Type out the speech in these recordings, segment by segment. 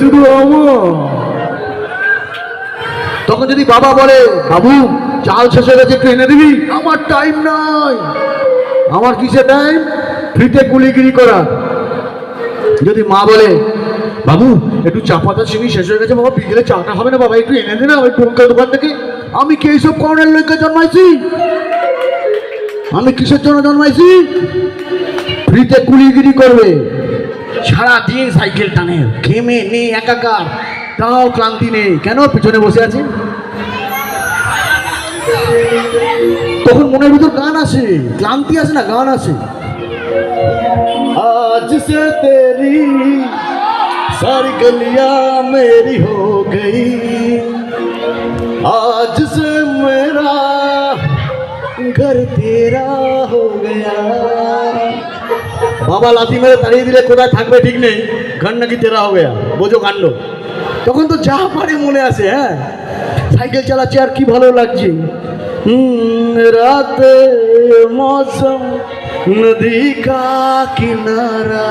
শুধু তখন যদি বাবা বলে বাবু চাল শেষ হয়ে গেছে একটু এনে দিবি, আমার টাইম নাই। আমার কিসে টাইম? ফ্রিতে কুলিগিরি করা। যদি মা বলে বাবু একটু চা পাতা চিনি শেষ হয়ে গেছে বাবা, বিকেলে চাটা হবে না বাবা, একটু এনে দে না ওই টুনকার দোকান থেকে। আমি কি এইসব করণের লোককে জন্মাইছি? আমি কিসের জন্য জন্মাইছি? ফ্রিতে কুলিগিরি করবে, সারাদিন সাইকেল টানে, ঘেমে নেই একাকার, তাও ক্লান্তি নেই। কেন? পিছনে বসে আছে। তখন মনের ভিতর গান আসে, ক্লান্তি আসে না, গান আসে। आज से तेरी सारी गलियां मेरी हो गई, आज से मेरा घर तेरा हो गया। বাবা লাথি মেরে তাড়িয়ে দিলে কোথায় থাকবে ঠিক নেই, ঘর নাকি তেরা হয়ে গেয়া, বোঝো কাণ্ড। তখন তো যা পারে মনে আসে। হ্যাঁ, সাইকেল চালাচ্ছে আর কি ভালো লাগছে। রাতে মৌসম নদী কা কিনারা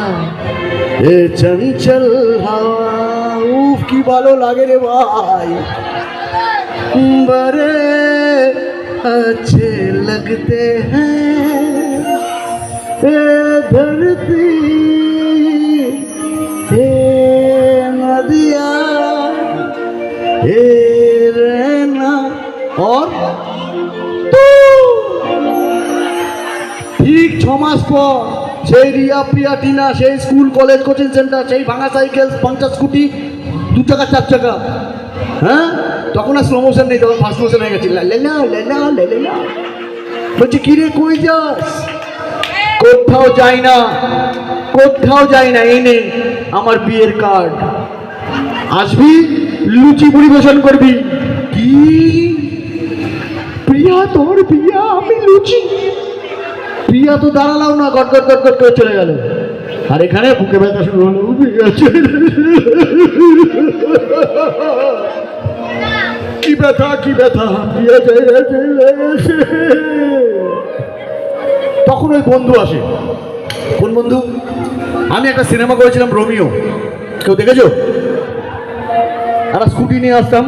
এ চঞ্চল হাওয়া, উফ কি ভালো লাগে রে ভাই। বড়ে अच्छे लगते हैं ये धरती ये नदिया ये रहना और तू। ঠিক 6 মাস পর সেই রিয়া প্রিয়া টিনা, সেই স্কুল কলেজ কোচিং সেন্টার, সেই ভাঙা সাইকেল, পাংচার স্কুটি, 2 চাকা 4 চাকা। হ্যাঁ, তখন আর স্লো মোশন নেই, তখন ফাস্ট মোশন হয়ে গেছে। বলছি কি রে কই যাস? কোথাও যাই না, কোথাও যাই না, এই নে আমার বিয়ের কার্ড, আসবি লুচি পরিবেশন করবি। কি প্রিয়া তোর বিয়া, আমি লুচি? প্রিয়া তো দাঁড়ালাও না, গট গট গট গট করে চলে গেল। আর এখানে বুকে ব্যথা শুরু হলো, কি ব্যথা কি ব্যথা। তখন ওই বন্ধু আসে। কোন বন্ধু? আমি একটা সিনেমা করেছিলাম রোমিও, কেউ দেখেছো? একটা স্কুটি নিয়ে আসতাম,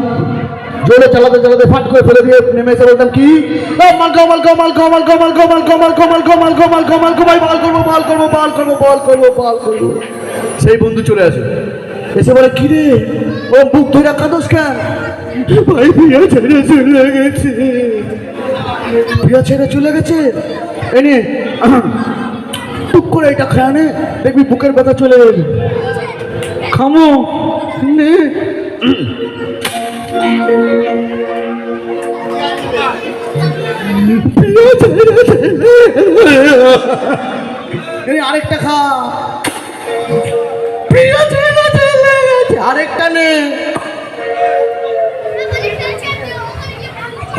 জোরে চালাতে চালাতে ফাট করে ফেলে দিয়ে নেমে এসে বলতাম কি মালকো মালকো মালকো মালকো মালকো মালকো মালকো মালকো মালকো মালকো মালকো ভাই বাল করবো বাল করবো বাল করবো বাল করবো বাল করবো। সেই বন্ধু চলে আসে, এসে বলে কি রে ও বুক ধরে কাঁদোস কেন? ভাই প্রিয়া ছেড়ে চলে গেছে। প্রিয়া ছেড়ে চলে গেছে? এনে টুক করে এটা খায় নে, দেখবি বুকের ব্যথা চলে গেছে। খামো নে। আরেকটা খা, আরেকটা নে।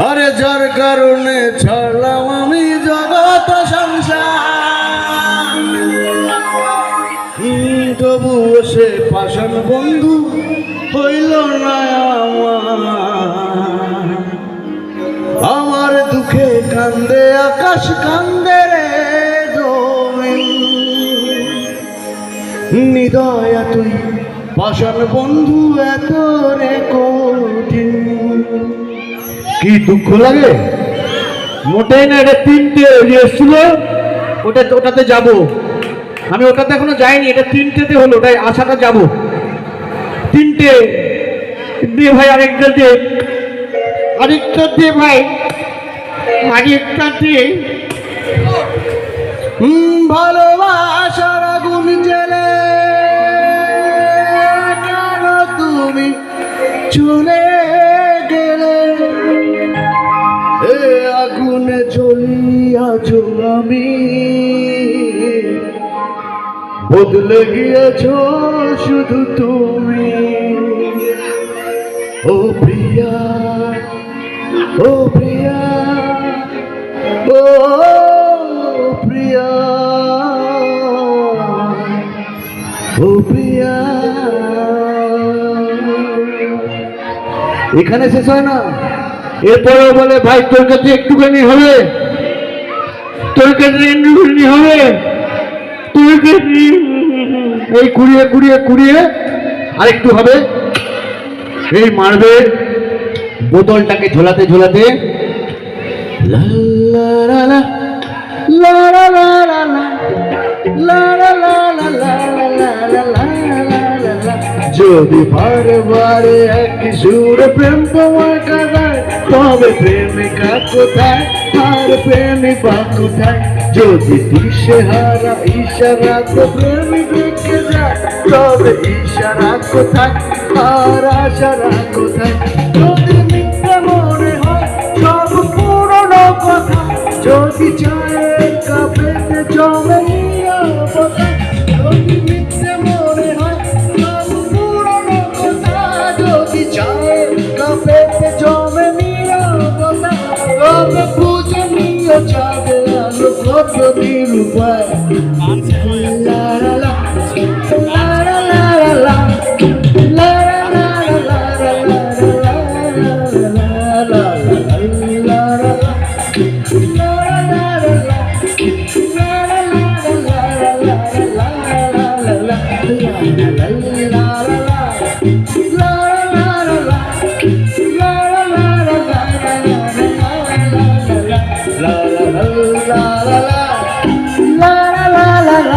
আরে যার কারণে ছাড়লাম আমি জগৎ সংসার, তবুও সে পাষাণ বন্ধু হইল না আমার দুঃখে কান্দে আকাশ কান্দে রে নিদয় তুই পাষাণ বন্ধু এত রে কঠিন। কি দুঃখ লাগে? মোটেই না, এটা 3টে এসেছিল, ওটাতে যাব আমি, ওটাতে এখনো যাইনি, এটা 3টেতে হলো, ওটাই আশাটা যাব। 3টে দিয়ে ভাই, আরেকটা দিয়ে, আরেকটা দিয়ে ভাই, আরেকটা দিয়ে। ভালোবাসার আগুন জ্বেলে কেন তুমি চলে গেলে, এ আগুনে জ্বলিয়াছ আমি, বদলে গিয়েছ শুধু তুমি। ও প্রিয়া ও প্রিয়া ও প্রিয়া ও প্রিয়া। এখানে শেষ হয় না, এরপরে বলে ভাই তোর কাছে একটুখানি হবে, তোর কাছে একটুখানি হবে, তোর কাছে এই কুড়িয়ে কুড়িয়ে কুড়িয়ে আরেকটু হবে, এই মারবে বোতলটাকে ঝোলাতে ঝোলাতে লা লা লা লা লা লা লা লা লা লা লা লা লা লা লা লা লা। যদি বারে বারে একই সুরে প্রেম তোমার কাঁদায়, তবে প্রেমিকা কোথায় আর প্রেমিকা কোথায়? যদি দিশেহারা ইশারা তো প্রেমিক রেখে যায়, তবে ইশারা কোথায় আর আশারা কোথায়? যদি মিথ্যে মনে হয় সব পুরনো কথা, যদি চায়ের কাপেতে জমে নীরবতা, যদি মিথ্যে মনে হয় সব পুরনো কথা, যদি চায়ের কাপেতে জমে নীরবতা, তবে বুঝে নিও চাঁদে আলো কত নিরূপায়। লা লা লা লা লা লা লা লা লা la